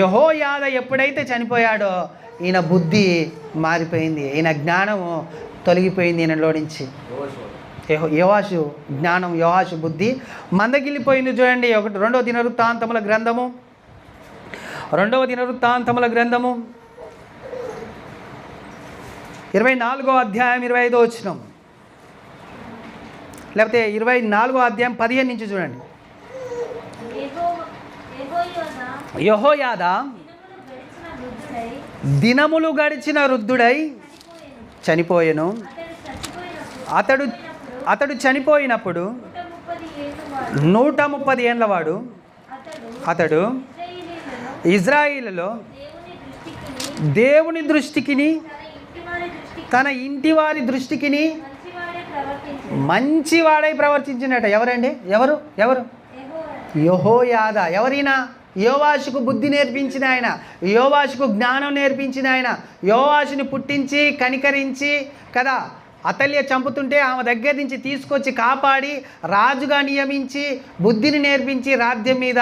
యెహోయాదా ఎప్పుడైతే చనిపోయాడో ఈయన బుద్ధి మారిపోయింది, ఈయన జ్ఞానము తొలగిపోయింది ఈయనలో నుంచి. యోవాషు జ్ఞానం, యోవాషు బుద్ధి మందగిల్లిపోయింది. చూడండి, రెండవ దినవృత్తాంతముల గ్రంథము 24వ అధ్యాయం 25వ వచనం, లేకపోతే 24వ అధ్యాయం 15 నుంచి చూడండి. యెహోయాదా దినములు గడిచిన వృద్ధుడై చనిపోయెను. అతడు చనిపోయినప్పుడు 130 ఏండ్ల వాడు. అతడు ఇజ్రాయిలులో దేవుని దృష్టికిని తన ఇంటి వారి దృష్టికిని మంచివాడై ప్రవర్తించినట. ఎవరండి? ఎవరు? యెహోయాదా. ఎవరైనా? యోవాషుకు బుద్ధి నేర్పించిన ఆయన, యోవాషుకు జ్ఞానం నేర్పించిన ఆయన, యోవాషుని పుట్టించి కనికరించి కదా, అతల్య చంపుతుంటే ఆమె దగ్గర నుంచి తీసుకొచ్చి కాపాడి రాజుగా నియమించి బుద్ధిని నేర్పించి రాజ్యం మీద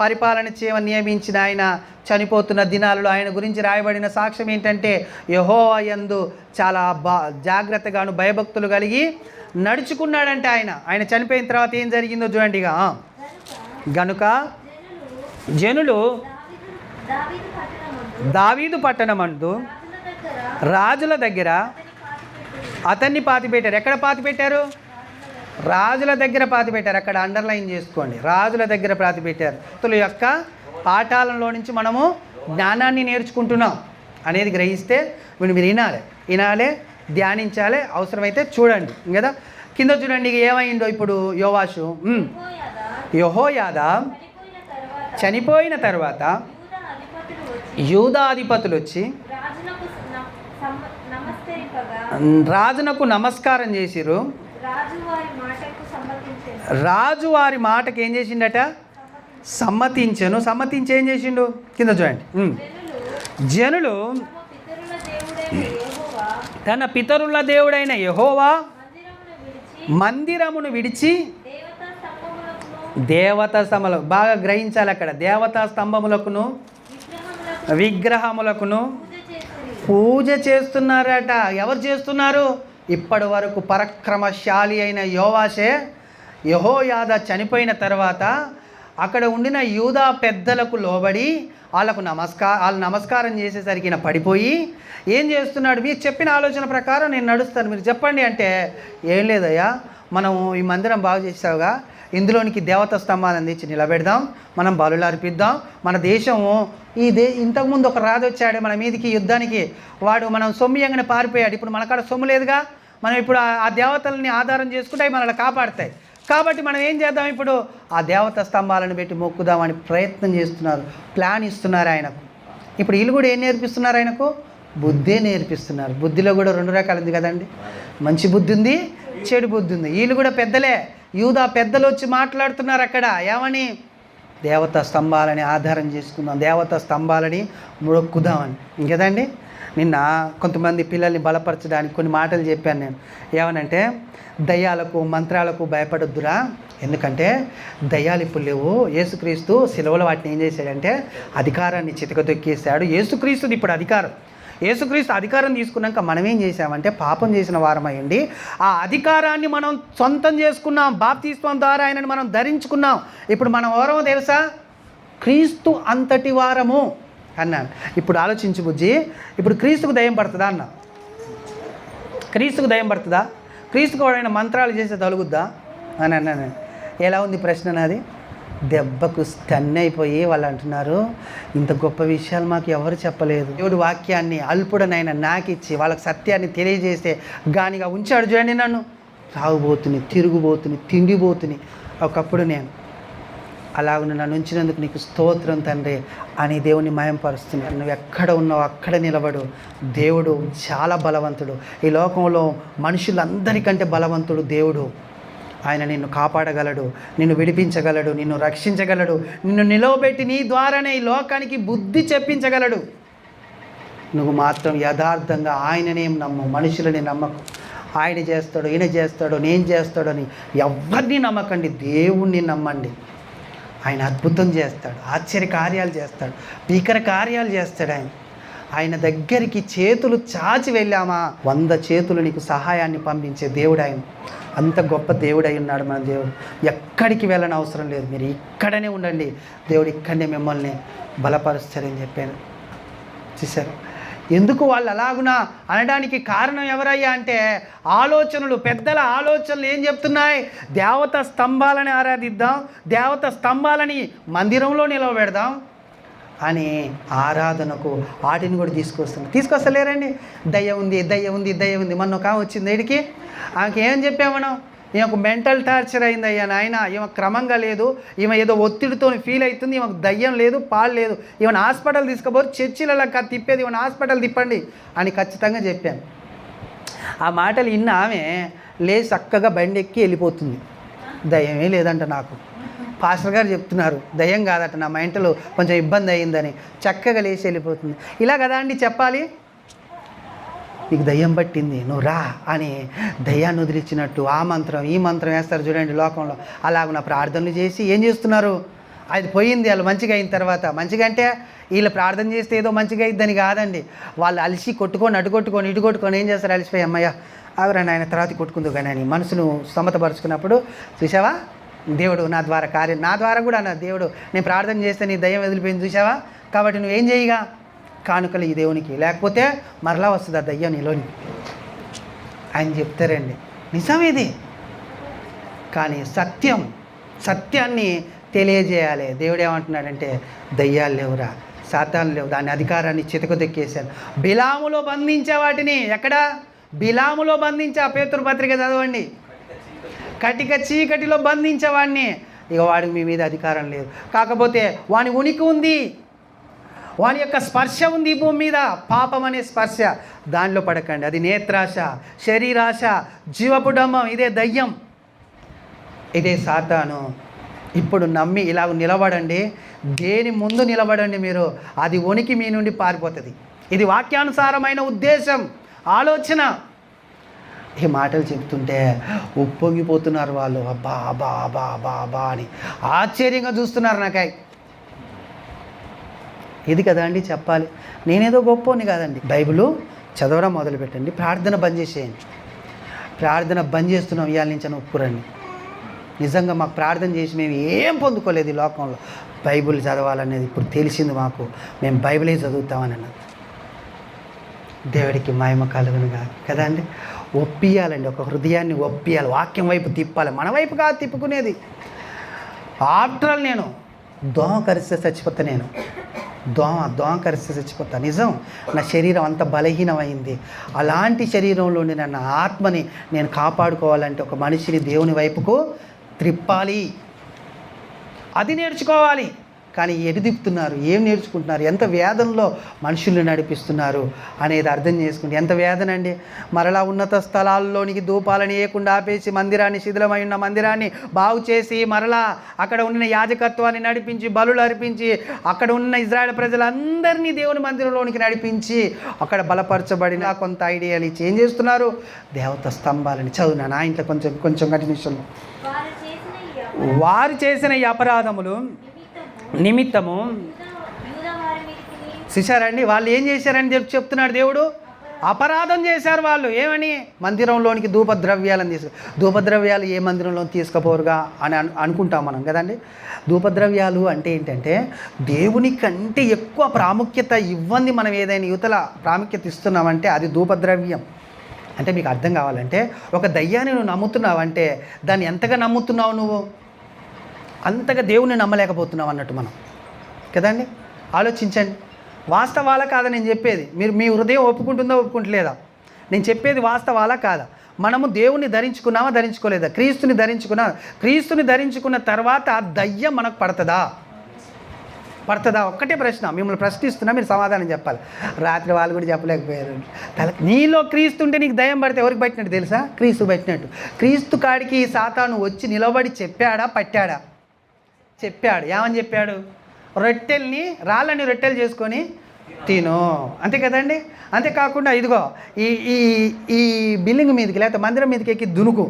పరిపాలన చేయమని నియమించిన ఆయన చనిపోతున్న దినాలలో ఆయన గురించి రాయబడిన సాక్ష్యం ఏంటంటే, యెహోవా యందు చాలా జాగ్రత్తగాను భయభక్తులు కలిగి నడుచుకున్నాడంటే ఆయన చనిపోయిన తర్వాత ఏం జరిగిందో చూడండి. గనుక జనులు దావీదు పట్టణమందు రాజుల దగ్గర అతన్ని పాతిపెట్టారు. ఎక్కడ పాతిపెట్టారు? రాజుల దగ్గర పాతిపెట్టారు. అక్కడ అండర్లైన్ చేసుకోండి, రాజుల దగ్గర పాతిపెట్టారు. భక్తుల యొక్క పాఠాలలో నుంచి మనము జ్ఞానాన్ని నేర్చుకుంటున్నాం అనేది గ్రహిస్తే మీరు వినాలి, ధ్యానించాలి, అవసరమైతే చూడండి కదా. కింద చూడండి ఏమైందో ఇప్పుడు. యెహోయాదా చనిపోయిన తర్వాత యూదా అధిపతులు వచ్చి రాజునకు నమస్కారం చేసిరు. రాజు వారి మాటకు ఏం చేసిండట? సమ్మతించి ఏం చేసిండు? కింద చూడండి. జనులు తన పితరుల దేవుడైన యెహోవా మందిరమును విడిచి దేవతా స్తంభములు, బాగా గ్రహించాలి అక్కడ, దేవతా స్తంభములకును విగ్రహములకును పూజ చేస్తున్నారట. ఎవరు చేస్తున్నారు? ఇప్పటి వరకు పరాక్రమశాలి అయిన యోవాషే యెహోయాదా చనిపోయిన తర్వాత అక్కడ ఉండిన యూదా పెద్దలకు లోబడి వాళ్ళు నమస్కారం చేసేసరికి ఈయన పడిపోయి ఏం చేస్తున్నాడు? మీరు చెప్పిన ఆలోచన ప్రకారం నేను నడుస్తాను, మీరు చెప్పండి అంటే, ఏం లేదయ్యా, మనం ఈ మందిరం బాగు చేసావుగా, ఇందులోనికి దేవతా స్తంభాలను తెచ్చి నిలబెడదాం, మనం బలులు అర్పిద్దాం. మన దేశము ఇంతకుముందు ఒక రాజు వచ్చాడు మన మీదికి యుద్ధానికి, వాడు మనం సొమ్మియంగానే పారిపోయాడు. ఇప్పుడు మనకాడ సొమ్ము లేదుగా, మనం ఇప్పుడు ఆ దేవతల్ని ఆధారం చేసుకుంటే అవి మనల్ని కాపాడుతాయి. కాబట్టి మనం ఏం చేద్దాం? ఇప్పుడు ఆ దేవతా స్తంభాలను పెట్టి మొక్కుదామని ప్రయత్నం చేస్తున్నారు, ప్లాన్ ఇస్తున్నారు ఆయనకు. ఇప్పుడు వీళ్ళు కూడా ఏం నేర్పిస్తున్నారు ఆయనకు? బుద్ధే నేర్పిస్తున్నారు. బుద్ధిలో కూడా 2 రకాలు ఉంది కదండి, మంచి బుద్ధి ఉంది, చెడు బుద్ధి ఉంది. వీళ్ళు కూడా పెద్దలే, యూదా పెద్దలు వచ్చి మాట్లాడుతున్నారు అక్కడ. ఏమని? దేవతా స్తంభాలని ఆధారం చేసుకుందాం, దేవతా స్తంభాలని మొక్కుదామని. ఇంకదండి, నిన్న కొంతమంది పిల్లల్ని బలపరచడానికి కొన్ని మాటలు చెప్పాను నేను. ఏమనంటే, దయ్యాలకు మంత్రాలకు భయపడొద్దురా, ఎందుకంటే దయ్యాలు ఇప్పుడు లేవు. యేసుక్రీస్తు సిలువలో వాటిని ఏం చేశాడంటే అధికారాన్ని చితకతొక్కేశాడు. యేసుక్రీస్తుది ఇప్పుడు అధికారం. యేసుక్రీస్తు అధికారం తీసుకున్నాక మనం ఏం చేసామంటే పాపం చేసిన వారమయ్యండి ఆ అధికారాన్ని మనం సొంతం చేసుకున్నాం. బాప్తిస్మం ద్వారా ఆయనను మనం ధరించుకున్నాం. ఇప్పుడు మనం ఎవరమో తెలుసా? క్రీస్తు అంతటి వారము అన్నాను. ఇప్పుడు ఆలోచించు బుజ్జి, ఇప్పుడు క్రీస్తుకు దయ్యం పడుతుందా అన్న? క్రీస్తుకు దయ్యం పడుతుందా? క్రీస్తుకు ఎవరైనా మంత్రాలు చేస్తే తొలగుద్దా అని అన్నాను. ఎలా ఉంది ప్రశ్న నాది? దెబ్బకు స్టన్ అయిపోయి వాళ్ళు అంటున్నారు, ఇంత గొప్ప విషయాలు మాకు ఎవరు చెప్పలేదు. దేవుడు వాక్యాన్ని అల్పుడనైనా నాకిచ్చి వాళ్ళకి సత్యాన్ని తెలియజేస్తే గానిగా ఉంచాడు. చూడండి, నన్ను తాగుబోతుని, తిరుగుబోతుని, తిండిబోతుని ఒకప్పుడు నేను, అలాగ నన్ను ఉంచినందుకు నీకు స్తోత్రం తండ్రి అని దేవుని మయంపరుస్తున్నాను. నువ్వు ఎక్కడ ఉన్నావు అక్కడ నిలబడు. దేవుడు చాలా బలవంతుడు. ఈ లోకంలో మనుషులందరికంటే బలవంతుడు దేవుడు. ఆయన నిన్ను కాపాడగలడు, నిన్ను విడిపించగలడు, నిన్ను రక్షించగలడు, నిన్ను నిలవబెట్టి నీ ద్వారానే ఈ లోకానికి బుద్ధి చెప్పించగలడు. నువ్వు మాత్రం యథార్థంగా ఆయననేం నమ్ము, మనుషులని నమ్మకు. ఆయన చేస్తాడు, ఈయన చేస్తాడు, నేను చేస్తాడు అని ఎవరిని నమ్మకండి, దేవుణ్ణి నమ్మండి. ఆయన అద్భుతం చేస్తాడు, ఆశ్చర్య కార్యాలు చేస్తాడు, భీకర కార్యాలు చేస్తాడు. ఆయన దగ్గరికి చేతులు చాచి వెళ్ళామా 100 చేతులు నీకు సహాయాన్ని పంపించే దేవుడు ఆయన. అంత గొప్ప దేవుడు అయి ఉన్నాడు మన దేవుడు. ఎక్కడికి వెళ్ళని అవసరం లేదు, మీరు ఇక్కడనే ఉండండి, దేవుడు ఇక్కడనే మిమ్మల్ని బలపరుస్తారని చెప్పాను. చూశారు ఎందుకు వాళ్ళు అలాగునా అనడానికి కారణం ఎవరయ్యా అంటే ఆలోచనలు, పెద్దల ఆలోచనలు ఏం చెప్తున్నాయి? దేవత స్తంభాలని ఆరాధిద్దాం, దేవత స్తంభాలని మందిరంలో నిలవబెడదాం అని ఆరాధనకు వాటిని కూడా తీసుకొస్తలేరండి. దయ్యం ఉంది, దయ్యం ఉంది, దయ్యం ఉంది. మొన్న ఒక వచ్చింది వీడికి, ఆమెకి ఏం చెప్పాము మనం? ఈమెకు మెంటల్ టార్చర్ అయింది అయ్యా నాయన, ఈమె క్రమంగా లేదు, ఈమె ఏదో ఒత్తిడితో ఫీల్ అవుతుంది, ఈమెకు దయ్యం లేదు, పాలు లేదు, ఈమెను హాస్పిటల్ తీసుకుపోరు, చర్చిలలో తిప్పేది ఈమెను హాస్పిటల్ తిప్పండి అని ఖచ్చితంగా చెప్పాను. ఆ మాటలు విన్న ఆమె లేచి చక్కగా బండి ఎక్కి వెళ్ళిపోతుంది. దయ్యమే లేదంట నాకు, పాస్టర్ గారు చెప్తున్నారు దయ్యం కాదట, నా మెంటల్ కొంచెం ఇబ్బంది అయ్యిందని చక్కగా లేచి వెళ్ళిపోతుంది. ఇలా కదా అండి చెప్పాలి, నీకు దయ్యం పట్టింది నువ్వు రా అని దయ్యాన్ని వదిలించినట్టు ఆ మంత్రం ఈ మంత్రం వేస్తారు చూడండి లోకంలో. అలాగ నా ప్రార్థనలు చేసి ఏం చేస్తున్నారు? అది పోయింది, వాళ్ళు మంచిగా అయిన తర్వాత. మంచిగా అంటే వీళ్ళు ప్రార్థన చేస్తే ఏదో మంచిగా అయిద్దని కాదండి, వాళ్ళు అలిసి కొట్టుకొని అటు కొట్టుకొని ఇటు కొట్టుకొని ఏం చేస్తారు? అలిసిపోయి అమ్మయ్య ఆగరండి ఆయన తర్వాత కొట్టుకుందు కానీ అని మనసును సమతపరుచుకున్నప్పుడు చూసావా దేవుడు నా ద్వారా కార్యం, నా ద్వారా కూడా నా దేవుడు నేను ప్రార్థన చేస్తే నీ దయ్యం వదిలిపోయింది చూసావా, కాబట్టి నువ్వేం చేయగా కానుకలు ఈ దేవునికి, లేకపోతే మరలా వస్తుంది ఆ దయ్యం నీలోని ఆయన చెప్తారండి. నిజమేది, కానీ సత్యాన్ని తెలియజేయాలి. దేవుడు ఏమంటున్నాడంటే దయ్యాలు లేవురా, సాతాను లేవు, దాని అధికారాన్ని చితకదెక్కేశాను. బిలాములో బంధించే వాటిని, ఎక్కడ బిలాములో బంధించే ఆ పేతురు పత్రిక చదవండి, కటిక చీకటిలో బంధించేవాడిని. ఇక వాడికి మీ మీద అధికారం లేదు, కాకపోతే వాని ఉనికి ఉంది, వాని యొక్క స్పర్శ ఉంది ఈ భూమి మీద, పాపం అనే స్పర్శ. దానిలో పడకండి, అది నేత్రాశ, శరీరాశ, జీవపు డంబం, ఇదే దయ్యం, ఇదే సాతాను. ఇప్పుడు నమ్మి ఇలా నిలబడండి, దేని ముందు నిలబడండి మీరు, అది ఉనికి మీ నుండి పారిపోతుంది. ఇది వాక్యానుసారమైన ఉద్దేశం, ఆలోచన. ఈ మాటలు చెప్తుంటే ఉప్పొంగిపోతున్నారు వాళ్ళు, అబ్బా అబ్బా అబ్బా అబ్బా అబ్బా అని ఆశ్చర్యంగా చూస్తున్నారు నాకై. ఇది కదా అండి చెప్పాలి, నేనేదో గొప్పని కాదండి. బైబిల్ చదవడం మొదలుపెట్టండి, ప్రార్థన బంద్ చేసేయండి. ప్రార్థన బంద్ చేస్తున్నాం ఇవాళ నుంచి అని ఒప్పురండి. నిజంగా మాకు ప్రార్థన చేసి మేము ఏం పొందుకోలేదు ఈ లోకంలో, బైబిల్ చదవాలనేది ఇప్పుడు తెలిసింది మాకు, మేము బైబిలే చదువుతామని అన్నది. దేవుడికి మహిమ కలుగునుగా కదా అండి. ఒప్పియాలండి, ఒక హృదయాన్ని ఒప్పియాలి, వాక్యం వైపు తిప్పాలి, మన వైపు కాదు తిప్పుకునేది. ఆఫ్టర్ ఆల్ నేను దోమ కరిస్తే చచ్చిపోతా, నేను దోమ కరిస్తే చచ్చిపోతా. నిజం, నా శరీరం అంత బలహీనమైంది. అలాంటి శరీరంలోని నా ఆత్మని నేను కాపాడుకోవాలంటే ఒక మనిషిని దేవుని వైపుకు త్రిప్పాలి, అది నేర్చుకోవాలి. కానీ ఎటు తిప్పుతున్నారు, ఏం నేర్చుకుంటున్నారు, ఎంత వేదనలో మనుషుల్ని నడిపిస్తున్నారు అనేది అర్థం చేసుకుంటే ఎంత వేదన అండి. మరలా ఉన్నత స్థలాల్లోనికి ధూపాలని వేయకుండా ఆపేసి మందిరాన్ని, శిథిలమై ఉన్న మందిరాన్ని బాగు చేసి మరలా అక్కడ ఉన్న యాజకత్వాన్ని నడిపించి బలులు అర్పించి అక్కడ ఉన్న ఇజ్రాయెల్ ప్రజలందరినీ దేవుని మందిరంలోనికి నడిపించి అక్కడ బలపరచబడిన కొంత ఐడియాలు ఇచ్చి ఏం చేస్తున్నారు? దేవత స్తంభాలని చదువునా నా ఇంట్లో కొంచెం కంటిన్యూషన్లో. వారు చేసిన ఈ అపరాధములు నిమిత్తము చూశారండి, వాళ్ళు ఏం చేశారని చెప్తున్నాడు దేవుడు. అపరాధం చేశారు వాళ్ళు. ఏమని? మందిరంలోనికి ధూపద్రవ్యాలను ధూపద్రవ్యాలు ఏ మందిరంలో తీసుకుపోరుగా అని అనుకుంటాం మనం కదండి. ధూపద్రవ్యాలు అంటే ఏంటంటే దేవుని కంటే ఎక్కువ ప్రాముఖ్యత ఇవ్వంది మనం ఏదైనా యువతల ప్రాముఖ్యత ఇస్తున్నామంటే అది ధూపద్రవ్యం. అంటే మీకు అర్థం కావాలంటే ఒక దయ్యాన్ని నువ్వు నమ్ముతున్నావంటే దాన్ని ఎంతగా నమ్ముతున్నావు నువ్వు, అంతగా దేవుని నమ్మలేకపోతున్నావు అన్నట్టు మనం కదండి. ఆలోచించండి, వాస్తవాలా కాదా నేను చెప్పేది? మీరు మీ హృదయం ఒప్పుకుంటుందా ఒప్పుకుంటలేదా? నేను చెప్పేది వాస్తవాలా కాదా? మనము దేవుని ధరించుకున్నామా ధరించుకోలేదా? క్రీస్తుని ధరించుకున్న తర్వాత దయ్యం మనకు పడుతుందా? ఒక్కటే ప్రశ్న మిమ్మల్ని ప్రశ్నిస్తున్నా, మీరు సమాధానం చెప్పాలి. రాత్రి వాళ్ళు కూడా చెప్పలేకపోయారు. నీలో క్రీస్తు ఉంటే నీకు దయ్యం పడితే ఎవరికి పట్టినట్టు తెలుసా? క్రీస్తు పట్టినట్టు. క్రీస్తు కాడికి సాతాను వచ్చి నిలబడి చెప్పాడా పట్టాడా? చెప్పాడు. ఏమని చెప్పాడు? రాళ్ళని రొట్టెలు చేసుకొని తిను, అంతే కదండి. అంతేకాకుండా ఇదిగో ఈ ఈ బిల్డింగ్ మీదకి లేకపోతే మందిరం మీదకి ఎక్కి దునుకు,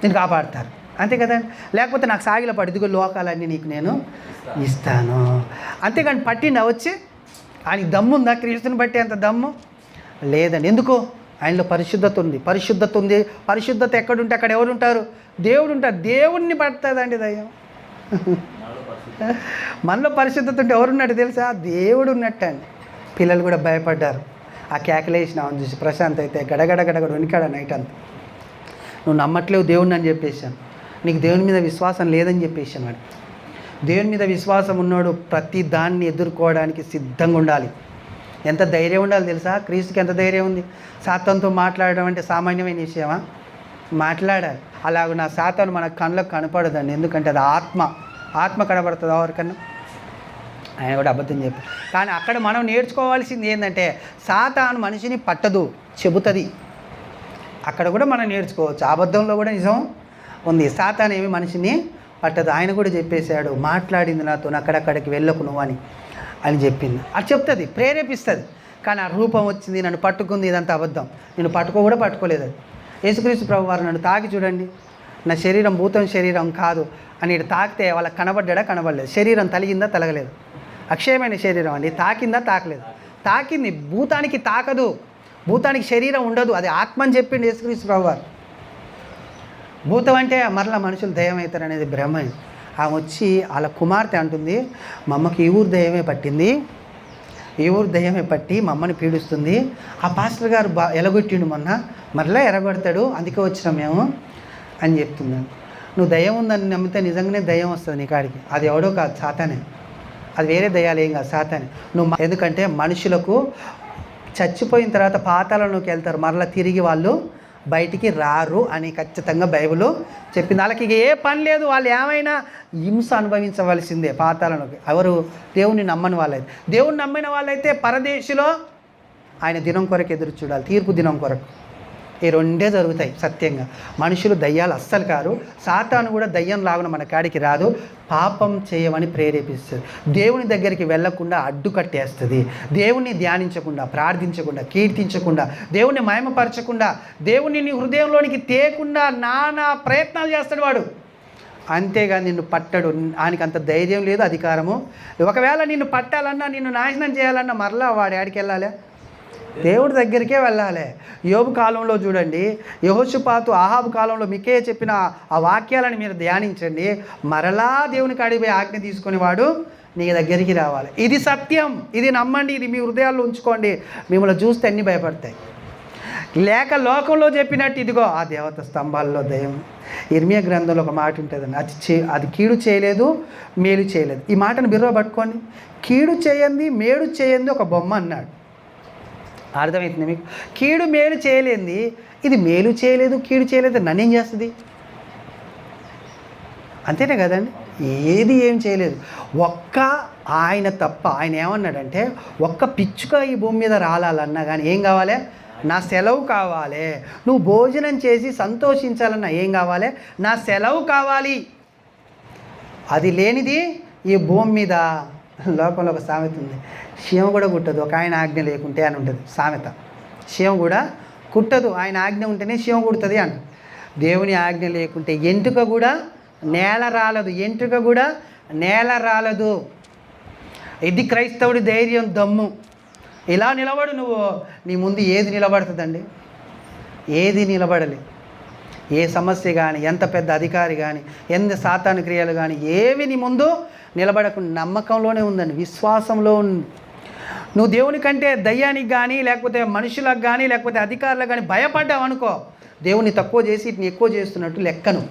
నేను కాపాడుతారు. అంతే కదండి. లేకపోతే నాకు సాగిల పడిదిగో లోకాలన్నీ నీకు నేను ఇస్తాను. అంతేకాని పట్టిండా వచ్చి ఆయనకి దమ్ము ఉందా? క్రీస్తుని బట్టి అంత దమ్ము లేదండి. ఎందుకు? ఆయనలో పరిశుద్ధత ఉంది. పరిశుద్ధత ఎక్కడుంటే అక్కడ ఎవరు ఉంటారు? దేవుడు ఉంటారు. దేవుణ్ణి పడుతుందండి దయ్యం. మనలో పరిశుద్ధత ఉంటే ఎవరున్నట్టు తెలుసా? దేవుడు ఉన్నట్టు అండి. పిల్లలు కూడా భయపడ్డారు. ఆ కేకలేసిన ఆమెను చూసి. ప్రశాంత్ అయితే గడగడ వణికాడు నైట్ అంతా. నువ్వు నమ్మట్లేవు దేవుణ్ణి అని చెప్పేశాను. నీకు దేవుని మీద విశ్వాసం లేదని చెప్పేశాను. వాడు దేవుని మీద విశ్వాసం ఉన్నాడు ప్రతి దాన్ని ఎదుర్కోవడానికి సిద్ధంగా ఉండాలి. ఎంత ధైర్యం ఉండాలి తెలుసా? క్రీస్తుకి ఎంత ధైర్యం ఉంది. సాతానుతో మాట్లాడడం అంటే సామాన్యమైన విషయమా? మాట్లాడాలి. అలాగ నా సాతాను మన కళ్ళకు కనపడదండి. ఎందుకంటే అది ఆత్మ కనబడుతుంది ఎవరికన్నా. ఆయన కూడా అబద్ధం చెప్పారు. కానీ అక్కడ మనం నేర్చుకోవాల్సింది ఏంటంటే సాతాను మనిషిని పట్టదు, చెబుతుంది. అక్కడ కూడా మనం నేర్చుకోవచ్చు. అబద్ధంలో కూడా నిజం ఉంది. సాతాను ఏమి మనిషిని పట్టదు. ఆయన కూడా చెప్పేశాడు, మాట్లాడింది నాతో అక్కడక్కడికి వెళ్ళకు నువ్వు అని చెప్పింది. అది చెప్తుంది, ప్రేరేపిస్తుంది. కానీ ఆ రూపం వచ్చింది, నన్ను పట్టుకుంది, ఇదంతా అబద్ధం. నేను కూడా పట్టుకోలేదు. అది యేసుక్రీస్తు ప్రభు వారు నన్ను తాకి చూడండి, నా శరీరం భూతం శరీరం కాదు అని తాకితే వాళ్ళకి కనబడలేదు. శరీరం తలిగిందా? తలగలేదు. అక్షయమైన శరీరం అండి. తాకిందా? తాకలేదు. తాకింది. భూతానికి తాకదు, భూతానికి శరీరం ఉండదు. అది ఆత్మ అని చెప్పిండు యేసుక్రీస్తు ప్రభు వారు. భూతం అంటే మరలా మనుషులు దయ్యం అవుతారు అనేది భ్రమ. ఆమె వచ్చి వాళ్ళ కుమార్తె అంటుంది, మా అమ్మకి ఈ ఊరు దయ్యమే పట్టి మా అమ్మని పీడిస్తుంది. ఆ పాస్టర్ గారు ఎలగొట్టిండు మొన్న, మరలా ఎరగొడతాడు, అందుకే వచ్చినాం మేము అని చెప్తున్నాను. నువ్వు దయ్యం ఉందని నమ్మితే నిజంగానే దయ్యం వస్తుంది నీ కాడికి. అది ఎవడో కాదు, సాతానే. అది వేరే దయ్యాలు ఏం కాదు, సాతానే. ఎందుకంటే మనుషులకు చచ్చిపోయిన తర్వాత పాతాళంలోకి వెళ్తారు, మరలా తిరిగి వాళ్ళు బయటికి రారు అని ఖచ్చితంగా బైబిల్ చెప్పింది. వాళ్ళకి ఏ పని లేదు, వాళ్ళు ఏమైనా హింస అనుభవించవలసిందే పాతాళంలోకి. ఎవరు? దేవుణ్ణి నమ్మని వాళ్ళైతే. దేవుణ్ణి నమ్మిన వాళ్ళైతే పరదేశిలో ఆయన దినం కొరకు ఎదురు చూడాలి, తీర్పు దినం కొరకు. ఈ రెండే జరుగుతాయి సత్యంగా. మనుషులు దయ్యాలు అస్సలు కారు. సాతాను కూడా దయ్యం లాగున మన కాడికి రాదు, పాపం చేయమని ప్రేరేపిస్తుంది. దేవుని దగ్గరికి వెళ్లకుండా అడ్డుకట్టేస్తుంది. దేవుణ్ణి ధ్యానించకుండా, ప్రార్థించకుండా, కీర్తించకుండా, దేవుణ్ణి మహిమపరచకుండా, దేవుణ్ణి నీ హృదయంలోనికి తేకుండా నానా ప్రయత్నాలు చేస్తాడు వాడు. అంతేగా నిన్ను పట్టడు. ఆయనకి అంత ధైర్యం లేదు, అధికారము. ఒకవేళ నిన్ను పట్టాలన్నా, నిన్ను నాశనం చేయాలన్నా మరలా వాడు ఆడికి వెళ్ళాలి, దేవుడి దగ్గరికే వెళ్ళాలి. యోబు కాలంలో చూడండి, యెహోషాపాతు ఆహాబు కాలంలో మీకే చెప్పిన ఆ వాక్యాలను మీరు ధ్యానించండి. మరలా దేవునికి అడిగిపోయి ఆజ్ఞ తీసుకొని వాడు నీ దగ్గరికి రావాలి. ఇది సత్యం, ఇది నమ్మండి, ఇది మీ హృదయాల్లో ఉంచుకోండి. మిమ్మల్ని చూస్తే అన్నీ భయపడతాయి. లేక లోకంలో చెప్పినట్టు ఇదిగో ఆ దేవత స్తంభాల్లో దయ్యం. ఇర్మియా గ్రంథంలో ఒక మాట ఉంటుందండి, అది కీడు చేయలేదు, మేలు చేయలేదు. ఈ మాటను బిర్రో పట్టుకోండి. కీడు చేయండి, మేలు చేయండి ఒక బొమ్మ అన్నాడు. అర్థమవుతుంది మీకు? కీడు మేలు చేయలేంది, ఇది మేలు చేయలేదు, కీడు చేయలేదు, నన్నేం చేస్తుంది? అంతేనే కదండి. ఏం చేయలేదు. ఒక్క ఆయన తప్ప. ఆయన ఏమన్నాడంటే, ఒక్క పిచ్చుక ఈ భూమి మీద రాలాలన్నా కానీ ఏం కావాలి? నా సెలవు కావాలి. నువ్వు భోజనం చేసి సంతోషించాలన్నా ఏం కావాలి? నా సెలవు కావాలి. అది లేనిది ఈ భూమి మీద. లోకంలో ఒక సామెత ఉంది, శివ కూడా కుట్టదు ఒక ఆయన ఆజ్ఞ లేకుంటే అని ఉంటుంది సామెత. శివ కూడా కుట్టదు, ఆయన ఆజ్ఞ ఉంటేనే శివ కుడుతుంది అంట. దేవుని ఆజ్ఞ లేకుంటే ఎంటుక కూడా నేల రాలదు. ఇది క్రైస్తవుడి ధైర్యం, దమ్ము. ఇలా నిలబడు నువ్వు. నీ ముందు ఏది నిలబడుతుందండి? ఏది నిలబడలే. ఏ సమస్య కానీ, ఎంత పెద్ద అధికారి కానీ, ఎంత సాతాను క్రియలు కానీ ఏవి నీ ముందు నిలబడకుండా నమ్మకంలోనే ఉందండి, విశ్వాసంలో ఉంది. నువ్వు దేవుని కంటే దయ్యానికి కానీ, లేకపోతే మనుషులకు కానీ, లేకపోతే అధికారులకు కానీ భయపడ్డావు అనుకో, దేవుని తక్కువ చేసి ఇట్ని ఎక్కువ చేస్తున్నట్టు లెక్కను.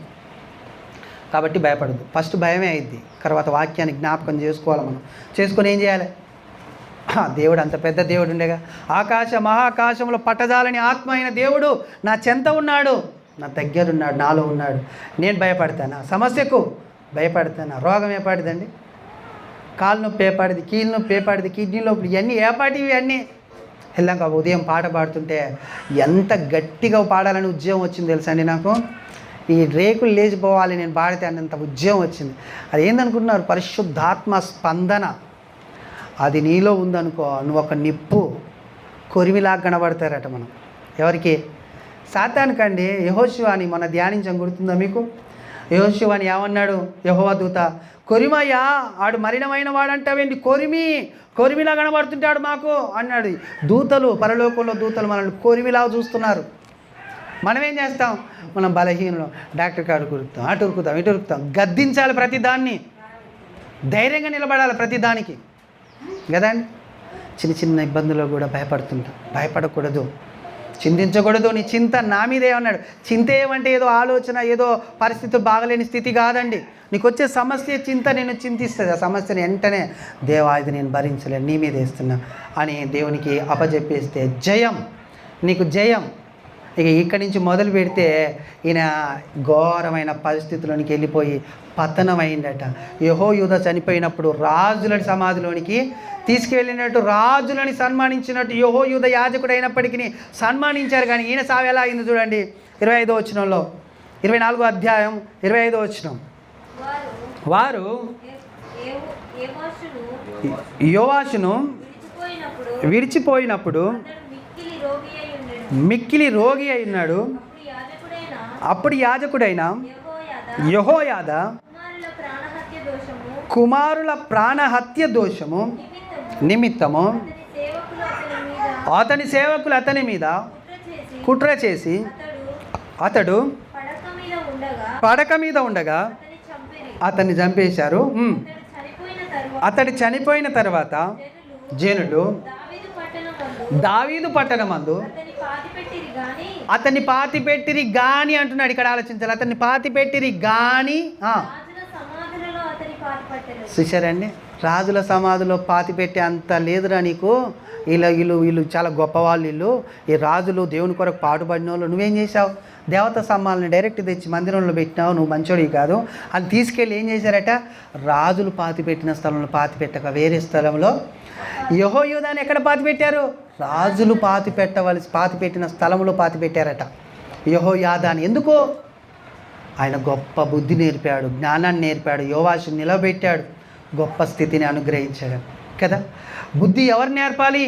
కాబట్టి భయపడదు. ఫస్ట్ భయమే అయింది, తర్వాత వాక్యాన్ని జ్ఞాపకం చేసుకోవాలి. మనం చేసుకొని ఏం చేయాలి? దేవుడు అంత పెద్ద దేవుడు ఉండేగా. మహాకాశంలో పట్టజాలని ఆత్మ అయిన దేవుడు నా చెంత ఉన్నాడు, నా దగ్గరున్నాడు, నాలో ఉన్నాడు. నేను భయపడతానా? సమస్యకు భయపడతానా? రోగం ఏపాటిదండి? కాలు నొప్పి ఏపాటిది, కీలు నొప్పి ఏపాటిది, కిడ్నీ నొప్పి, ఇవన్నీ ఏపాటివి అన్నీ. వెళ్ళాక ఉదయం పాట పాడుతుంటే ఎంత గట్టిగా పాడాలని ఉద్యోగం వచ్చింది తెలుసా అండి నాకు. ఈ రేకులు లేచిపోవాలి నేను పాడితే అన్నంత ఉద్యోగం వచ్చింది. అది ఏందనుకుంటున్నారు? పరిశుద్ధాత్మ స్పందన. అది నీలో ఉందనుకో, నువ్వు ఒక నిప్పు కొరిమిలాగా కనబడతారట. మనం ఎవరికి? సాతానుకండి. యెహోషువని మన ధ్యానించం గుర్తుందా మీకు? యెహోషువని ఏమన్నాడు యెహోవా దూత? కొరిమయ్యా, ఆడు మరణమైన వాడంటావేంటి, కొరిమిలా కనబడుతుంటాడు మాకు అన్నాడు. దూతలు, పరలోకంలో దూతలు మనల్ని కొరిమిలా చూస్తున్నారు. మనం ఏం చేస్తాం? మనం బలహీనులు, డాక్టర్ కాడు ఉరుకుతాం, అటు ఉరుకుతాం, ఇటు ఉరుకుతాం. గద్దించాలి ప్రతి దాన్ని, ధైర్యంగా నిలబడాలి ప్రతి దానికి కదండి. చిన్న చిన్న ఇబ్బందుల్లో కూడా భయపడకూడదు, చింతించకూడదు. నీ చింత నా మీదే అన్నాడు. చింత ఏమంటే ఏదో ఆలోచన, ఏదో పరిస్థితులు బాగలేని స్థితి కాదండి. నీకు వచ్చే సమస్య చింత నేను చింతిస్తుంది. ఆ సమస్యని వెంటనే దేవా ఇది నేను భరించలేను, నీ మీద వేస్తున్నా అని దేవునికి అప్పజెప్పేస్తే జయం, నీకు జయం. ఇక ఇక్కడి నుంచి మొదలు పెడితే ఈయన ఘోరమైన పరిస్థితుల్లోనికి వెళ్ళిపోయి పతనమైందట. యెహోయాదా చనిపోయినప్పుడు రాజులని సమాధిలోనికి తీసుకెళ్ళినట్టు, రాజులని సన్మానించినట్టు యెహోయాదా యాజకుడు అయినప్పటికీ సన్మానించారు. కానీ ఈయన సావు ఎలా అయింది చూడండి. 25వ వచనంలో, 24వ అధ్యాయం 25వ వచనం. వారు యోవాషును విడిచిపోయినప్పుడు మిక్కిలి రోగి అయి ఉన్నాడు. అప్పుడు యాజకుడైన యెహోయాదా కుమారుల ప్రాణహత్య దోషము నిమిత్తము అతని సేవకులు అతని మీద కుట్ర చేసి అతడు పడక మీద ఉండగా అతన్ని చంపేశారు. అతడు చనిపోయిన తర్వాత జనులు దావీదు పట్టణమందు అతన్ని పాతిపెట్టిరి గాని అంటున్నాడు. ఇక్కడ ఆలోచించాలి, అతన్ని పాతిపెట్టిరి గాని. చూశారండి, రాజుల సమాధిలో పాతిపెట్టే అంత లేదురా నీకు. వీళ్ళు చాలా గొప్పవాళ్ళు. వీళ్ళు ఈ రాజులు దేవుని కొరకు పాటుపడిన వాళ్ళు. నువ్వేం చేశావు? దేవతా స్తంభాలను డైరెక్ట్ తెచ్చి మందిరంలో పెట్టినావు, నువ్వు మంచోడివి కాదు అని తీసుకెళ్ళి ఏం చేశారట, రాజులు పాతిపెట్టిన స్థలంలో పాతిపెట్టక వేరే స్థలంలో యెహోయాదాని ఎక్కడ పాతిపెట్టారు? రాజులు పాతిపెట్టిన స్థలంలో పాతిపెట్టారట యెహోయాదాని. ఎందుకు? ఆయన గొప్ప బుద్ధి నేర్పాడు, జ్ఞానాన్ని నేర్పాడు, యోవాషుని నిలబెట్టాడు, గొప్ప స్థితిని అనుగ్రహించాడు కదా. బుద్ధి ఎవరు నేర్పాలి?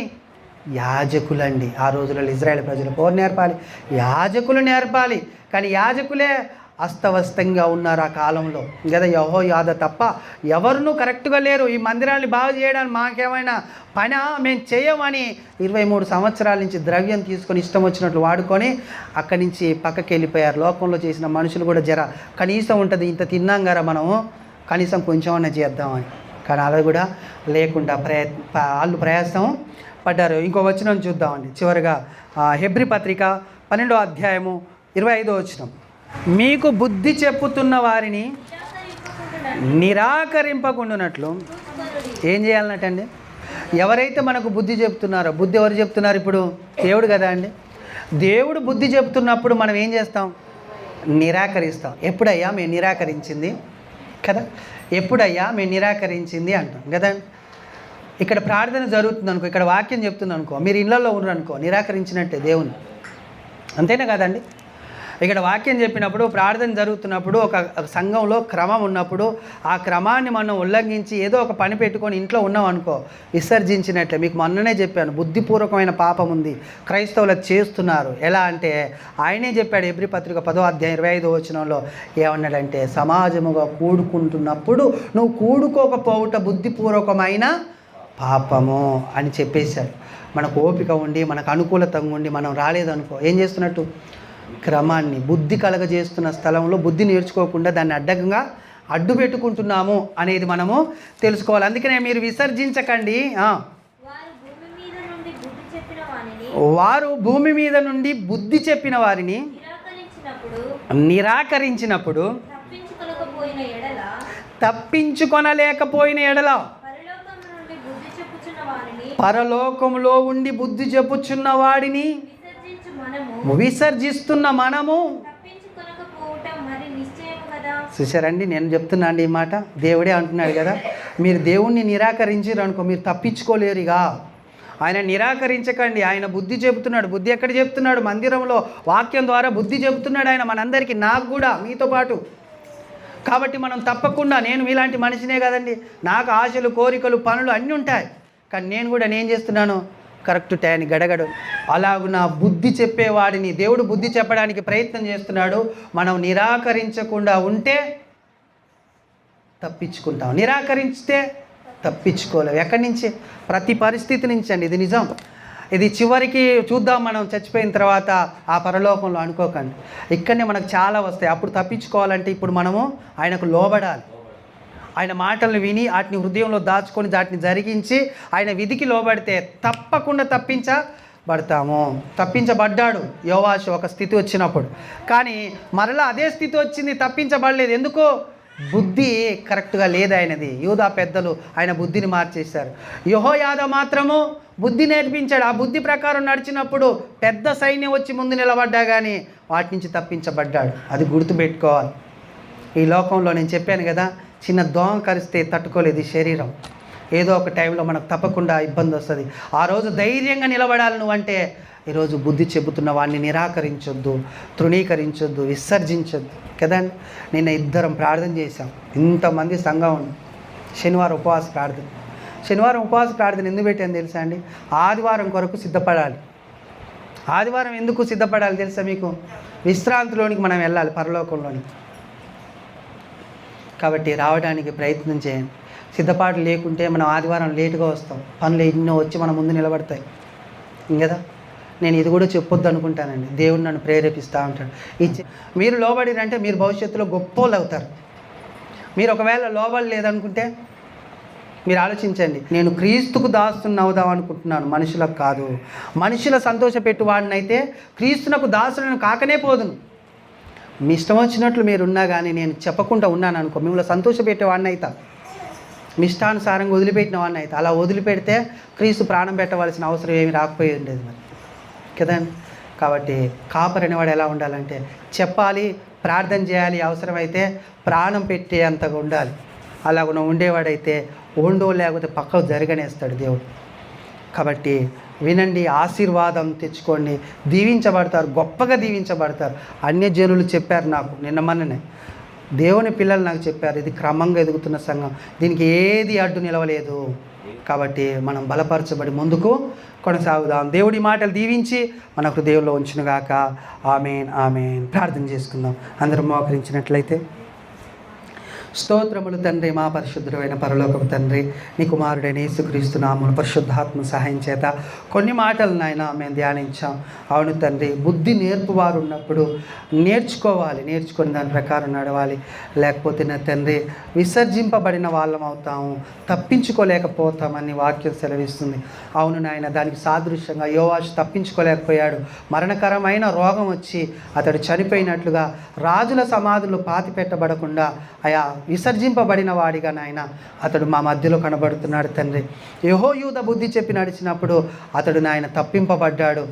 యాజకులండి. ఆ రోజులలో ఇజ్రాయేల్ ప్రజలకు ఎవరు నేర్పాలి? యాజకులు నేర్పాలి. కానీ యాజకులే అస్తవ్యస్తంగా ఉన్నారు ఆ కాలంలో కదా. యెహోయాదా తప్ప ఎవరునూ కరెక్ట్గా లేరు. ఈ మందిరాన్ని బాగు చేయడానికి మాకేమైనా పని మేము చేయమని 23 సంవత్సరాల నుంచి ద్రవ్యం తీసుకొని ఇష్టం వచ్చినట్లు వాడుకొని అక్కడి నుంచి పక్కకి వెళ్ళిపోయారు. లోకంలో చేసిన మనుషులు కూడా కనీసం ఉంటుంది, ఇంత తిన్నాం కదా మనము, కనీసం కొంచెమన్నా చేద్దామని. కానీ అలా కూడా లేకుండా వాళ్ళు ప్రయాసం పడ్డారు. ఇంకో వచనం చూద్దామండి చివరిగా. హెబ్రీ పత్రిక 12వ అధ్యాయము 25వ వచనం. మీకు బుద్ధి చెప్పుతున్న వారిని నిరాకరింపకుండానట్లు ఏం చేయాలన్నట్టండి? ఎవరైతే మనకు బుద్ధి చెప్తున్నారో, బుద్ధి ఎవరు చెప్తున్నారు ఇప్పుడు? దేవుడు కదా అండి. దేవుడు బుద్ధి చెప్తున్నప్పుడు మనం ఏం చేస్తాం? నిరాకరిస్తాం. ఎప్పుడయ్యా మేము నిరాకరించింది కదా, ఎప్పుడయ్యా మేము నిరాకరించింది అంటాం కదా. ఇక్కడ ప్రార్థన జరుగుతుంది అనుకో, ఇక్కడ వాక్యం చెప్తుంది అనుకో, మీరు ఇళ్ళల్లో ఉన్నారు అనుకో, నిరాకరించినట్టే దేవుని, అంతేనా కదండి. ఇక్కడ వాక్యం చెప్పినప్పుడు, ప్రార్థన జరుగుతున్నప్పుడు, ఒక సంఘంలో క్రమం ఉన్నప్పుడు ఆ క్రమాన్ని మనం ఉల్లంఘించి ఏదో ఒక పని పెట్టుకొని ఇంట్లో ఉన్నాం అనుకో, విసర్జించినట్లే. మీకు మొన్ననే చెప్పాను, బుద్ధిపూర్వకమైన పాపం ఉంది, క్రైస్తవులకు చేస్తున్నారు. ఎలా అంటే ఆయనే చెప్పాడు హెబ్రీ పత్రిక 10వ అధ్యాయం 25వ వచనంలో ఏమన్నాడంటే, సమాజముగా కూడుకుంటున్నప్పుడు నువ్వు కూడుకోకపోవుట బుద్ధిపూర్వకమైన పాపము అని చెప్పేశాడు. మనకు ఓపిక ఉండి, మనకు అనుకూలతంగా ఉండి మనం రాలేదనుకో, ఏం చేస్తున్నట్టు? క్రమాన్ని, బుద్ధి కలగజేస్తున్న స్థలంలో బుద్ధి నేర్చుకోకుండా దాన్ని అడ్డు పెట్టుకుంటున్నాము అనేది మనము తెలుసుకోవాలి. అందుకనే మీరు విసర్జించకండి. వారు భూమి మీద నుండి బుద్ధి చెప్పిన వారిని నిరాకరించినప్పుడు తప్పించుకొనలేకపోయిన ఎడల పరలోకంలో ఉండి బుద్ధి చెప్పుచున్న వాడిని విసర్జిస్తున్న మనము. చూసారండి, నేను చెప్తున్నా అండి ఈ మాట, దేవుడే అంటున్నాడు కదా. మీరు దేవుణ్ణి నిరాకరించారు అనుకో, మీరు తప్పించుకోలేరుగా. ఆయన నిరాకరించకండి, ఆయన బుద్ధి చెబుతున్నాడు. బుద్ధి ఎక్కడ చెప్తున్నాడు? మందిరంలో వాక్యం ద్వారా బుద్ధి చెబుతున్నాడు ఆయన మనందరికీ, నాకు కూడా, మీతో పాటు. కాబట్టి మనం తప్పకుండా, నేను మీలాంటి మనిషినే కదండి, నాకు ఆశలు, కోరికలు, పనులు అన్నీ ఉంటాయి. కానీ నేను కూడా నేను చేస్తున్నాను కరెక్ట్ టైంకి గడగడు అలాగున బుద్ధి చెప్పేవాడిని దేవుడు బుద్ధి చెప్పడానికి ప్రయత్నం చేస్తున్నాడు. మనం నిరాకరించకుండా ఉంటే తప్పించుకుంటాం, నిరాకరిస్తే తప్పించుకోలేవు. ఎక్కడి నుంచి? ప్రతి పరిస్థితి నుంచి అండి. ఇది నిజం. ఇది చివరికి చూద్దాం మనం చచ్చిపోయిన తర్వాత ఆ పరలోకంలో అనుకోకండి. ఇక్కడనే మనకు చాలా వస్తాయి. అప్పుడు తప్పించుకోవాలంటే ఇప్పుడు మనము ఆయనకు లోబడాలి. ఆయన మాటలను విని వాటిని హృదయంలో దాచుకొని వాటిని జరిగించి ఆయన విధికి లోబడితే తప్పకుండా తప్పించబడతాము. తప్పించబడ్డాడు యోవాషు ఒక స్థితి వచ్చినప్పుడు. కానీ మరలా అదే స్థితి వచ్చింది, తప్పించబడలేదు. ఎందుకో? బుద్ధి కరెక్ట్గా లేదు ఆయనది. యూదా పెద్దలు ఆయన బుద్ధిని మార్చేశారు. యెహోయాదా మాత్రము బుద్ధి నేర్పించాడు. ఆ బుద్ధి ప్రకారం నడిచినప్పుడు పెద్ద సైన్యం వచ్చి ముందు నిలబడ్డా కానీ వాటి నుంచి తప్పించబడ్డాడు. అది గుర్తుపెట్టుకోవాలి. ఈ లోకంలో నేను చెప్పాను కదా, చిన్న దోమ కరిస్తే తట్టుకోలేదు ఈ శరీరం. ఏదో ఒక టైంలో మనకు తప్పకుండా ఇబ్బంది వస్తుంది. ఆ రోజు ధైర్యంగా నిలబడాలి నువ్వంటే ఈరోజు బుద్ధి చెబుతున్న వాడిని నిరాకరించొద్దు, తృణీకరించొద్దు, విసర్జించొద్దు కదండి. నిన్న ఇద్దరం ప్రార్థన చేశాం. ఇంతమంది సంఘం ఉంది. శనివారం ఉపవాస ప్రార్థన. శనివారం ఉపవాస ప్రార్థన ఎందుకు పెట్టాను తెలుసా అండి? ఆదివారం కొరకు సిద్ధపడాలి. ఆదివారం ఎందుకు సిద్ధపడాలి తెలుసా మీకు? విశ్రాంతిలోనికి మనం వెళ్ళాలి, పరలోకంలోనికి. కాబట్టి రావడానికి ప్రయత్నం చేయండి. సిద్ధపాటు లేకుంటే మనం ఆదివారం లేటుగా వస్తాం. పనులు ఎన్నో వచ్చి మన ముందు నిలబడతాయి కదా. నేను ఇది కూడా చెప్పొద్దు అనుకుంటానండి. దేవుడు నన్ను ప్రేరేపిస్తూ ఉంటాడు. మీరు లోబడిరంటే మీరు భవిష్యత్తులో గొప్పోళ్ళు అవుతారు. మీరు ఒకవేళ లోబడలేదనుకుంటే మీరు ఆలోచించండి. నేను క్రీస్తుకు దాసుని అవుదాం అనుకుంటున్నాను, మనుషులకు కాదు. మనుషుల సంతోషపెట్టువాడినైతే క్రీస్తునకు దాసులను కాకనే పోదును. మీ ఇష్టం వచ్చినట్లు మీరు ఉన్నా కానీ నేను చెప్పకుండా ఉన్నాను అనుకో, మిమ్మల్ని సంతోషపెట్టేవాడిని అవుతా, మీ ఇష్టానుసారంగా వదిలిపెట్టిన వాడిని అయితే. అలా వదిలిపెడితే క్రీస్తు ప్రాణం పెట్టవలసిన అవసరం ఏమి రాకపోయి ఉండేది మరి కదండి. కాబట్టి కాపరి అనేవాడు ఎలా ఉండాలంటే చెప్పాలి, ప్రార్థన చేయాలి, అవసరమైతే ప్రాణం పెట్టే అంతగా ఉండాలి. అలాగ ఉండేవాడైతే ఉండో లేకపోతే పక్కకు జరగనేస్తాడు దేవుడు. కాబట్టి వినండి, ఆశీర్వాదం తెచ్చుకోండి, దీవించబడతారు, గొప్పగా దీవించబడతారు. అన్యజనులు చెప్పారు నాకు నిన్న మొన్ననే, దేవుని పిల్లలు నాకు చెప్పారు, ఇది క్రమంగా ఎదుగుతున్న సంఘం, దీనికి ఏది అడ్డు నిలవలేదు. కాబట్టి మనం బలపరచబడి ముందుకు కొనసాగుదాం. దేవుడి మాటలు దీవించి మన హృదయంలో ఉంచునుగాక. ఆమేన్, ఆమేన్. ప్రార్థన చేసుకుందాం. అందరం మోకరించినట్లయితే. స్తోత్రములు తండ్రి, మా పరిశుద్ధుడైన పరలోకపు తండ్రి, నీ కుమారుడైన యేసుక్రీస్తు నామమున పరిశుద్ధాత్మ సహాయం చేత కొన్ని మాటలు నాయన మేము ధ్యానించాం. అవును తండ్రి, బుద్ధి నేర్పువారు ఉన్నప్పుడు నేర్చుకొని దాని ప్రకారం నడవాలి. లేకపోతే నా తండ్రి విసర్జింపబడిన వాళ్ళం అవుతాము, తప్పించుకోలేకపోతామని వాక్యం సెలవిస్తుంది. అవును నాయన, దానికి సాదృశ్యంగా యోవాషు తప్పించుకోలేకపోయాడు. మరణకరమైన రోగం వచ్చి అతడు చనిపోయినట్లుగా రాజుల సమాధులు పాతి పెట్టబడకుండా ఆయా విసర్జింపబడిన వాడిగా నాయన అతడు మా మధ్యలో కనబడుతున్నాడు తండ్రి. యెహోయాదా బుద్ధి చెప్పి నడిచినప్పుడు అతడు నాయన తప్పింపబడ్డాడు.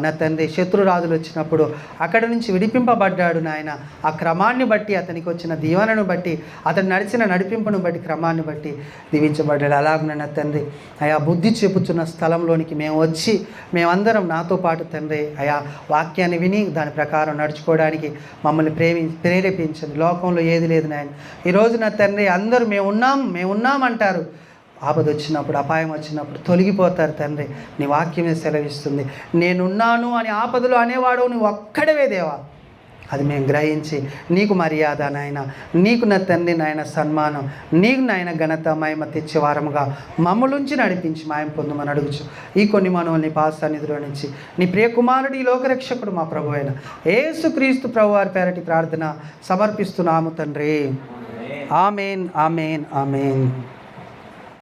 నా తండ్రి శత్రురాజులు వచ్చినప్పుడు అక్కడి నుంచి విడిపింపబడ్డాడు నాయన. ఆ క్రమాన్ని బట్టి, అతనికి వచ్చిన దీవెనను బట్టి, అతను నడిచిన నడిపింపును బట్టి, క్రమాన్ని బట్టి దీవించబడ్డాడు. అలాగే నా తండ్రి అయా బుద్ధి చెప్పుచున్న స్థలంలోనికి మేము వచ్చి మేమందరం నాతో పాటు తండ్రి అయా వాక్యాన్ని విని దాని ప్రకారం నడుచుకోవడానికి మమ్మల్ని ప్రేరేపించండి. లోకంలో ఏది లేదు నాయన. ఈరోజు నా తండ్రి అందరూ మేమున్నాం అంటారు. ఆపద వచ్చినప్పుడు, అపాయం వచ్చినప్పుడు తొలగిపోతారు తండ్రి. నీ వాక్యమే సెలవిస్తుంది, నేనున్నాను అని ఆపదలు అనేవాడు నువ్వు ఒక్కడవే దేవా. అది మేము గ్రహించి నీకు మర్యాద నాయన, నీకు నా తండ్రి నాయన సన్మానం, నీకు నాయన ఘనత మహిమ తెచ్చేవారముగా మమ్మలుంచి నడిపించి మాయం పొందమని అడుగుచు ఈ కొన్ని మనవుల్ని పాస్ సన్నిధిలో నుంచి నీ ప్రియకుమారుడు ఈ లోకరక్షకుడు మా ప్రభు అయిన యేసుక్రీస్తు ప్రభు వారి పేరటి ప్రార్థన సమర్పిస్తున్నాము తండ్రి. ఆమేన్, ఆమేన్, ఆమేన్.